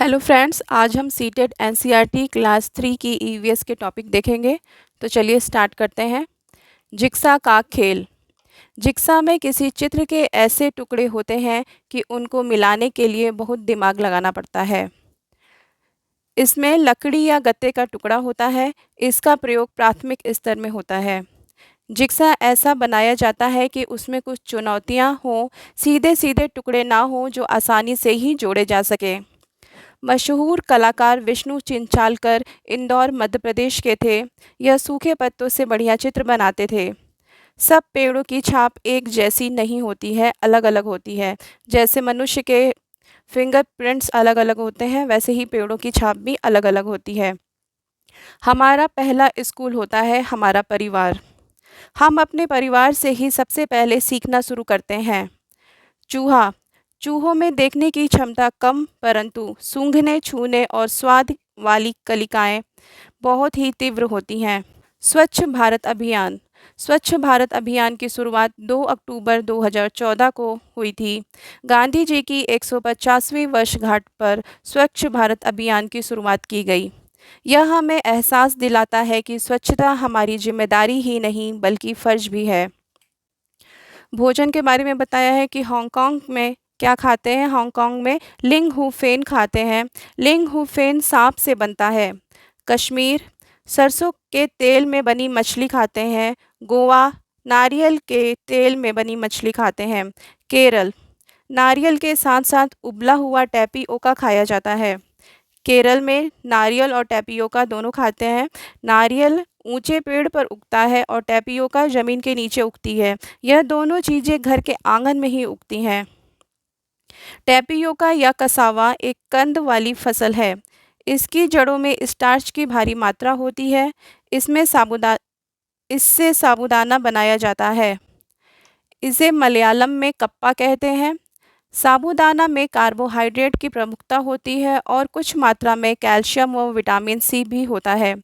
Hello friends, आज हम CTET NCERT class 3 की ईवीएस के टॉपिक देखेंगे। तो चलिए स्टार्ट करते हैं। जिक्सा का खेल। जिक्सा में किसी चित्र के ऐसे टुकड़े होते हैं कि उनको मिलाने के लिए बहुत दिमाग लगाना पड़ता है। इसमें लकड़ी या गत्ते का टुकड़ा होता है। इसका प्रयोग प्राथमिक स्तर में होता है। जिक्सा ऐसा बनाया जाता है कि उसमें कुछ चुनौतियाँ हों, सीधे सीधे टुकड़े ना हों जो आसानी से ही जोड़े जा सके। मशहूर कलाकार विष्णु चिंचालकर इंदौर मध्य प्रदेश के थे। यह सूखे पत्तों से बढ़िया चित्र बनाते थे। सब पेड़ों की छाप एक जैसी नहीं होती है, अलग अलग होती है। जैसे मनुष्य के फिंगरप्रिंट्स अलग अलग होते हैं, वैसे ही पेड़ों की छाप भी अलग अलग होती है। हमारा पहला स्कूल होता है हमारा परिवार। हम अपने परिवार से ही सबसे पहले सीखना शुरू करते हैं। चूहा। चूहों में देखने की क्षमता कम, परंतु सूंघने, छूने और स्वाद वाली कलिकाएं बहुत ही तीव्र होती हैं। स्वच्छ भारत अभियान। स्वच्छ भारत अभियान की शुरुआत 2 अक्टूबर 2014 को हुई थी। गांधी जी की 150वीं वर्षगांठ पर स्वच्छ भारत अभियान की शुरुआत की गई। यह हमें एहसास दिलाता है कि स्वच्छता हमारी जिम्मेदारी ही नहीं बल्कि फ़र्ज भी है। भोजन के बारे में बताया है कि हांगकांग में क्या खाते हैं। हांगकांग में लिंग हू फेन खाते हैं। लिंग हू फेन सांप से बनता है। कश्मीर सरसों के तेल में बनी मछली खाते हैं। गोवा नारियल के तेल में बनी मछली खाते हैं। केरल नारियल के साथ साथ उबला हुआ टैपियोका खाया जाता है। केरल में नारियल और टैपियोका दोनों खाते हैं। नारियल ऊंचे पेड़ पर उगता है और टैपियोका ज़मीन के नीचे उगती है। यह दोनों चीज़ें घर के आंगन में ही उगती हैं। टैपियोका या कसावा एक कंद वाली फसल है। इसकी जड़ों में स्टार्च की भारी मात्रा होती है। इससे साबूदाना बनाया जाता है। इसे मलयालम में कप्पा कहते हैं। साबूदाना में कार्बोहाइड्रेट की प्रमुखता होती है और कुछ मात्रा में कैल्शियम व विटामिन सी भी होता है।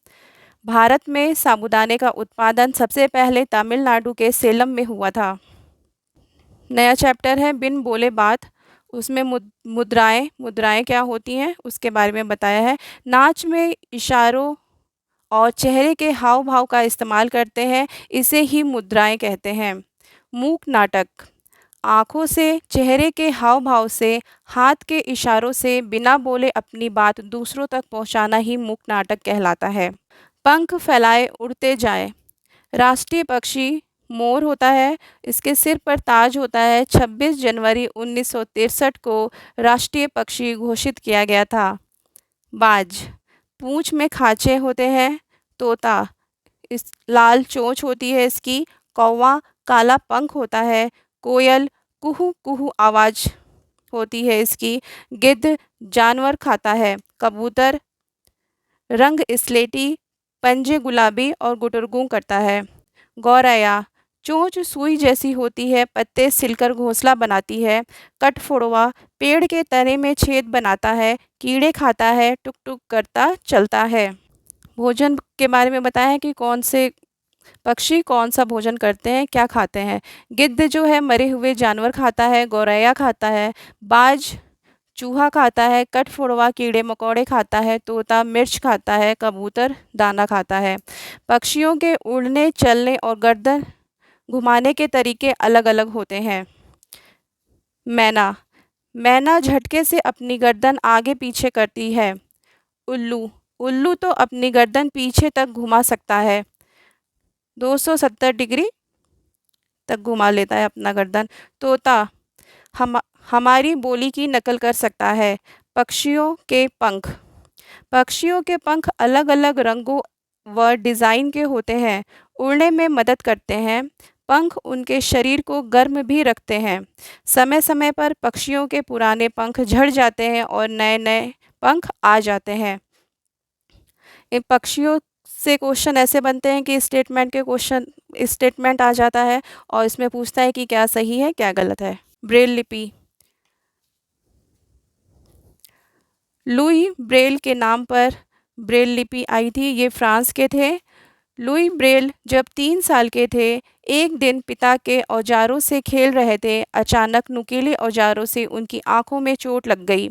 भारत में साबूदाने का उत्पादन सबसे पहले तमिलनाडु के सेलम में हुआ था। नया चैप्टर है बिन बोले बात। उसमें मुद्राएं क्या होती हैं उसके बारे में बताया है। नाच में इशारों और चेहरे के हाव भाव का इस्तेमाल करते हैं, इसे ही मुद्राएं कहते हैं। मूक नाटक। आँखों से, चेहरे के हाव भाव से, हाथ के इशारों से बिना बोले अपनी बात दूसरों तक पहुंचाना ही मूक नाटक कहलाता है। पंख फैलाए उड़ते जाए। राष्ट्रीय पक्षी मोर होता है। इसके सिर पर ताज होता है। 26 जनवरी 1963 को राष्ट्रीय पक्षी घोषित किया गया था। बाज पूँछ में खांचे होते हैं। तोता इस लाल चोंच होती है इसकी। कौवा काला पंख होता है। कोयल कुहू कुहू आवाज़ होती है इसकी। गिद्ध जानवर खाता है। कबूतर रंग स्लेटी, पंजे गुलाबी और गुटरगूं करता है। गौरैया चोंच सुई जैसी होती है, पत्ते सिलकर घोंसला बनाती है। कठफोड़वा पेड़ के तने में छेद बनाता है, कीड़े खाता है, टुक टुक करता चलता है। भोजन के बारे में बताया है कि कौन से पक्षी कौन सा भोजन करते हैं, क्या खाते हैं। गिद्ध जो है मरे हुए जानवर खाता है। गौरैया खाता है। बाज चूहा खाता है। कठफोड़वा कीड़े मकोड़े खाता है। तोता मिर्च खाता है। कबूतर दाना खाता है। पक्षियों के उड़ने, चलने और गर्दन घुमाने के तरीके अलग अलग होते हैं। मैना मैना झटके से अपनी गर्दन आगे पीछे करती है। उल्लू उल्लू तो अपनी गर्दन पीछे तक घुमा सकता है। 270 डिग्री तक घुमा लेता है अपना गर्दन। तोता हमारी बोली की नकल कर सकता है। पक्षियों के पंख अलग अलग रंगों व डिज़ाइन के होते हैं। उड़ने में मदद करते हैं। पंख उनके शरीर को गर्म भी रखते हैं। समय समय पर पक्षियों के पुराने पंख झड़ जाते हैं और नए नए पंख आ जाते हैं। इन पक्षियों से क्वेश्चन ऐसे बनते हैं कि स्टेटमेंट आ जाता है और इसमें पूछता है कि क्या सही है क्या गलत है। ब्रेल लिपि। लुई ब्रेल के नाम पर ब्रेल लिपि आई थी। ये फ्रांस के थे। लुई ब्रेल जब 3 साल के थे, एक दिन पिता के औजारों से खेल रहे थे। अचानक नुकीले औजारों से उनकी आंखों में चोट लग गई।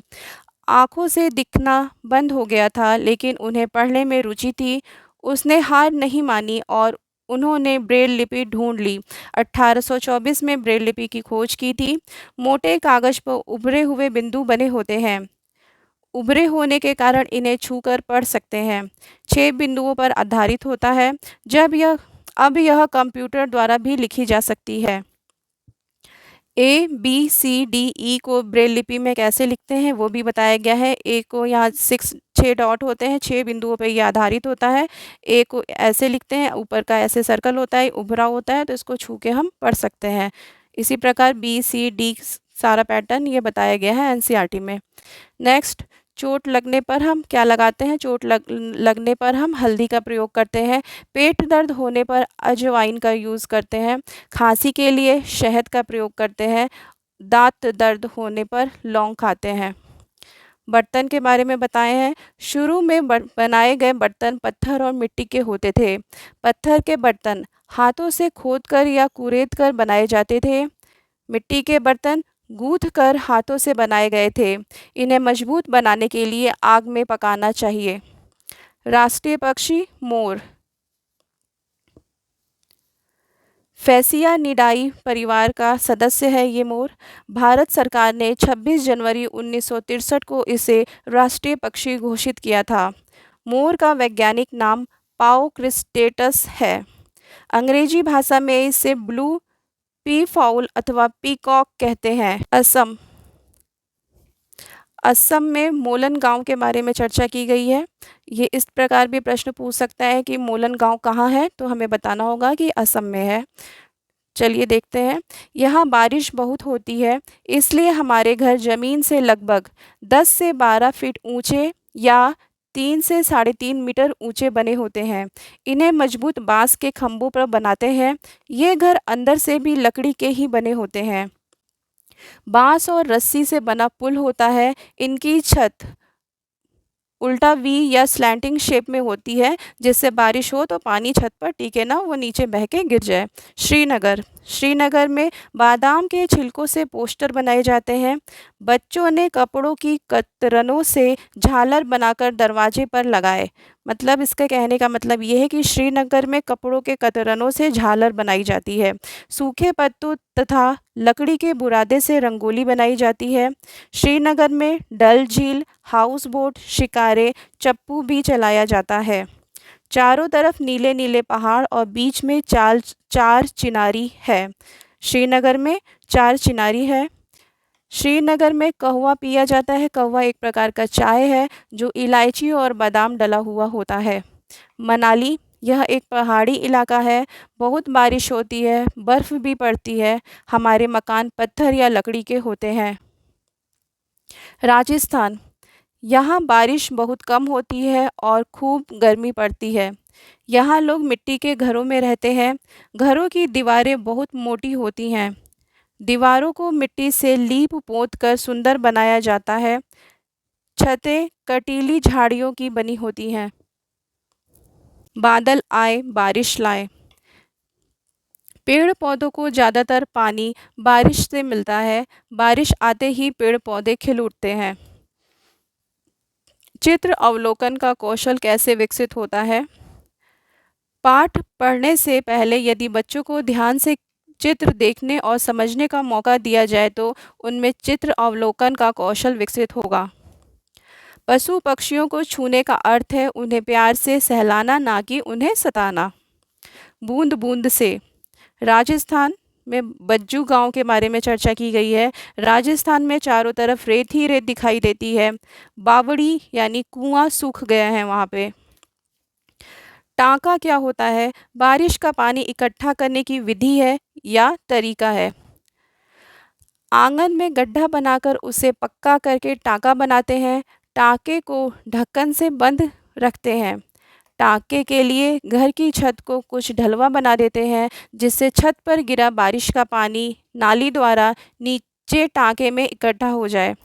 आँखों से दिखना बंद हो गया था, लेकिन उन्हें पढ़ने में रुचि थी। उसने हार नहीं मानी और उन्होंने ब्रेल लिपि ढूँढ ली। 1824 में ब्रेल लिपि की खोज की थी। मोटे कागज़ पर उभरे हुए बिंदु बने होते हैं। उभरे होने के कारण इन्हें छूकर पढ़ सकते हैं। 6 बिंदुओं पर आधारित होता है। अब यह कंप्यूटर द्वारा भी लिखी जा सकती है। ए, बी, सी, डी, ई को ब्रेल लिपि में कैसे लिखते हैं वो भी बताया गया है। ए को यहाँ 6 डॉट होते हैं, 6 बिंदुओं पे ये आधारित होता है। ए को ऐसे लिखते हैं, ऊपर का ऐसे सर्कल होता है, उभरा होता है, तो इसको छू के हम पढ़ सकते हैं। इसी प्रकार बी, सी, डी सारा पैटर्न ये बताया गया है एनसीईआरटी में। नेक्स्ट, चोट लगने पर हम क्या लगाते हैं? लगने पर हम हल्दी का प्रयोग करते हैं। पेट दर्द होने पर अजवाइन का यूज़ करते हैं। खांसी के लिए शहद का प्रयोग करते हैं। दांत दर्द होने पर लौंग खाते हैं। बर्तन के बारे में बताए हैं। शुरू में बनाए गए बर्तन पत्थर और मिट्टी के होते थे। पत्थर के बर्तन हाथों से खोदकर या कुरेद कर बनाए जाते थे। मिट्टी के बर्तन गूँथ कर हाथों से बनाए गए थे। इन्हें मजबूत बनाने के लिए आग में पकाना चाहिए। राष्ट्रीय पक्षी मोर। फैसियानिडाई परिवार का सदस्य है ये मोर। भारत सरकार ने 26 जनवरी 1963 को इसे राष्ट्रीय पक्षी घोषित किया था। मोर का वैज्ञानिक नाम पाओक्रिस्टेटस है। अंग्रेजी भाषा में इसे ब्लू पीफाउल अथवा पीकॉक कहते हैं। असम में मोलन गांव के बारे में चर्चा की गई है। ये इस प्रकार भी प्रश्न पूछ सकता है कि मोलन गांव कहाँ है, तो हमें बताना होगा कि असम में है। चलिए देखते हैं। यहाँ बारिश बहुत होती है, इसलिए हमारे घर ज़मीन से लगभग 10 से 12 फीट ऊंचे या 3 से 3.5 मीटर ऊंचे बने होते हैं। इन्हें मजबूत बांस के खंभों पर बनाते हैं। ये घर अंदर से भी लकड़ी के ही बने होते हैं। बांस और रस्सी से बना पुल होता है। इनकी छत उल्टा वी या स्लैंटिंग शेप में होती है, जिससे बारिश हो तो पानी छत पर टिके ना, वो नीचे बह के गिर जाए। श्रीनगर में बादाम के छिलकों से पोस्टर बनाए जाते हैं। बच्चों ने कपड़ों की कतरनों से झालर बनाकर दरवाजे पर लगाए। मतलब इसके कहने का मतलब ये है कि श्रीनगर में कपड़ों के कतरनों से झालर बनाई जाती है। सूखे पत्तों तथा लकड़ी के बुरादे से रंगोली बनाई जाती है। श्रीनगर में डल झील, हाउस बोट, शिकारे, चप्पू भी चलाया जाता है। चारों तरफ नीले नीले पहाड़ और बीच में चार चिनारी है। श्रीनगर में 4 चिनारी है। श्रीनगर में कहवा पिया जाता है। कहवा एक प्रकार का चाय है जो इलायची और बादाम डला हुआ होता है। मनाली, यह एक पहाड़ी इलाका है। बहुत बारिश होती है, बर्फ़ भी पड़ती है। हमारे मकान पत्थर या लकड़ी के होते हैं। राजस्थान, यहाँ बारिश बहुत कम होती है और खूब गर्मी पड़ती है। यहाँ लोग मिट्टी के घरों में रहते हैं। घरों की दीवारें बहुत मोटी होती हैं। दीवारों को मिट्टी से लीप पोत कर सुंदर बनाया जाता है। छतें कटीली झाड़ियों की बनी होती हैं। बादल आए बारिश लाए। पेड़ पौधों को ज़्यादातर पानी बारिश से मिलता है। बारिश आते ही पेड़ पौधे खिल उठते हैं। चित्र अवलोकन का कौशल कैसे विकसित होता है? पाठ पढ़ने से पहले यदि बच्चों को ध्यान से चित्र देखने और समझने का मौका दिया जाए तो उनमें चित्र अवलोकन का कौशल विकसित होगा। पशु पक्षियों को छूने का अर्थ है उन्हें प्यार से सहलाना, ना कि उन्हें सताना। बूंद बूंद से, राजस्थान में बज्जू गांव के बारे में चर्चा की गई है। राजस्थान में चारों तरफ रेत ही रेत दिखाई देती है। बावड़ी यानी कुआं सूख गया है वहाँ पे। टाँका क्या होता है? बारिश का पानी इकट्ठा करने की विधि है या तरीका है। आंगन में गड्ढा बनाकर उसे पक्का करके टाँका बनाते हैं। टाँके को ढक्कन से बंद रखते हैं। टाँके के लिए घर की छत को कुछ ढलवा बना देते हैं, जिससे छत पर गिरा बारिश का पानी नाली द्वारा नीचे टाँके में इकट्ठा हो जाए।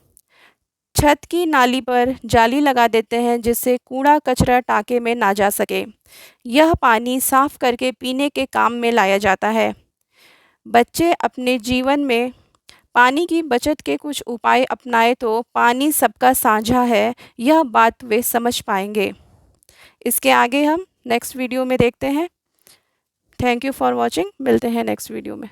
छत की नाली पर जाली लगा देते हैं, जिससे कूड़ा कचरा टाँके में ना जा सके। यह पानी साफ करके पीने के काम में लाया जाता है। बच्चे अपने जीवन में पानी की बचत के कुछ उपाय अपनाएं तो पानी सबका साझा है, यह बात वे समझ पाएंगे। इसके आगे हम नेक्स्ट वीडियो में देखते हैं। Thank you for watching. मिलते हैं नेक्स्ट वीडियो में।